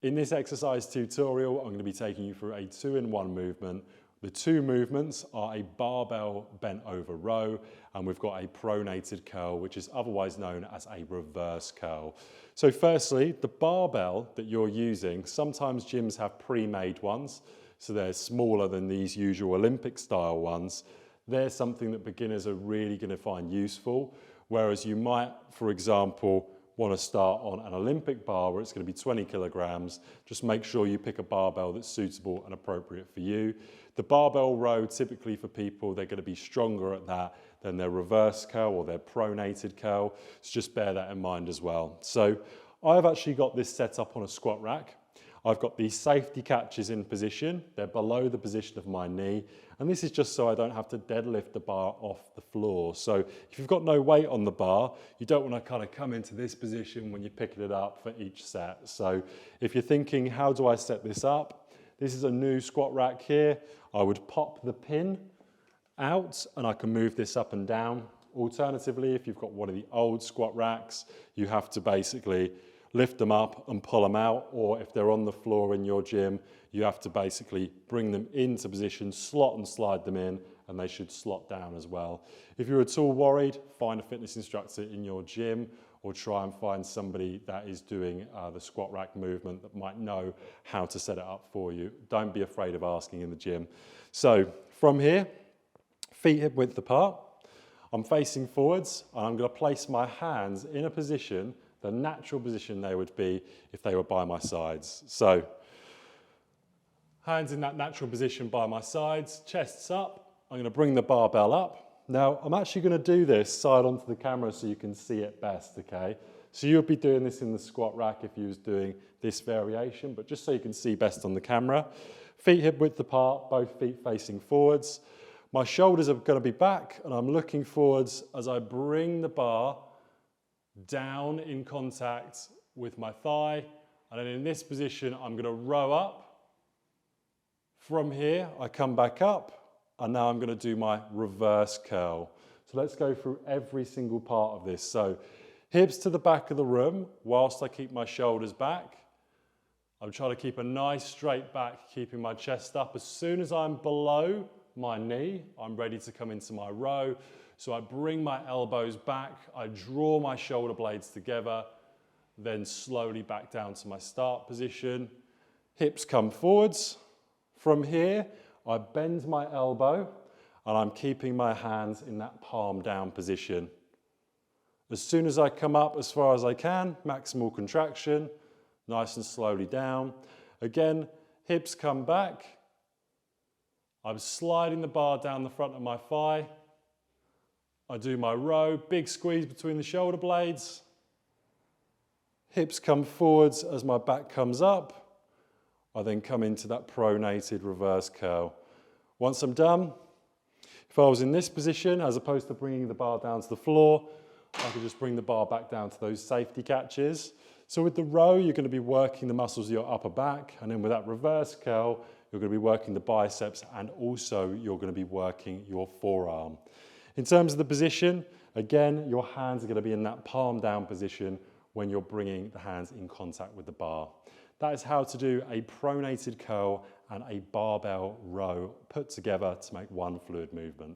In this exercise tutorial, I'm going to be taking you through a 2-in-1 movement. The two movements are a barbell bent over row, and we've got a pronated curl, which is otherwise known as a reverse curl. So firstly, the barbell that you're using, sometimes gyms have pre-made ones, so they're smaller than these usual Olympic style ones. They're something that beginners are really going to find useful, whereas you might, for example, want to start on an Olympic bar where it's going to be 20 kilograms, just make sure you pick a barbell that's suitable and appropriate for you. The barbell row, typically for people, they're going to be stronger at that than their reverse curl or their pronated curl. So just bear that in mind as well. So I've actually got this set up on a squat rack. I've got these safety catches in position. They're below the position of my knee. And this is just so I don't have to deadlift the bar off the floor. So if you've got no weight on the bar, you don't want to kind of come into this position when you're picking it up for each set. So if you're thinking, how do I set this up? This is a new squat rack here. I would pop the pin out and I can move this up and down. Alternatively, if you've got one of the old squat racks, you have to basically lift them up and pull them out, or if they're on the floor in your gym, you have to basically bring them into position, slot and slide them in, and they should slot down as well. If you're at all worried, find a fitness instructor in your gym or try and find somebody that is doing the squat rack movement that might know how to set it up for you. Don't be afraid of asking in the gym. So from here, feet hip width apart, I'm facing forwards and I'm going to place my hands in a position, the natural position they would be if they were by my sides. So, hands in that natural position by my sides, chests up. I'm going to bring the barbell up. Now, I'm actually going to do this side onto the camera so you can see it best, okay? So you'll be doing this in the squat rack if you was doing this variation, but just so you can see best on the camera. Feet hip width apart, both feet facing forwards. My shoulders are going to be back and I'm looking forwards as I bring the bar down in contact with my thigh, and then in this position I'm going to row up. From here I come back up and now I'm going to do my reverse curl. So let's go through every single part of this. So hips to the back of the room whilst I keep my shoulders back. I'm trying to keep a nice straight back, keeping my chest up. As soon as I'm below my knee, I'm ready to come into my row. So I bring my elbows back, I draw my shoulder blades together, then slowly back down to my start position. Hips come forwards. From here, I bend my elbow and I'm keeping my hands in that palm down position. As soon as I come up as far as I can, maximal contraction, nice and slowly down. Again, hips come back. I'm sliding the bar down the front of my thigh. I do my row, big squeeze between the shoulder blades. Hips come forwards as my back comes up. I then come into that pronated reverse curl. Once I'm done, if I was in this position, as opposed to bringing the bar down to the floor, I could just bring the bar back down to those safety catches. So with the row, you're going to be working the muscles of your upper back, and then with that reverse curl, you're going to be working the biceps, and also you're going to be working your forearm. In terms of the position, again, your hands are going to be in that palm down position when you're bringing the hands in contact with the bar. That is how to do a pronated curl and a barbell row put together to make one fluid movement.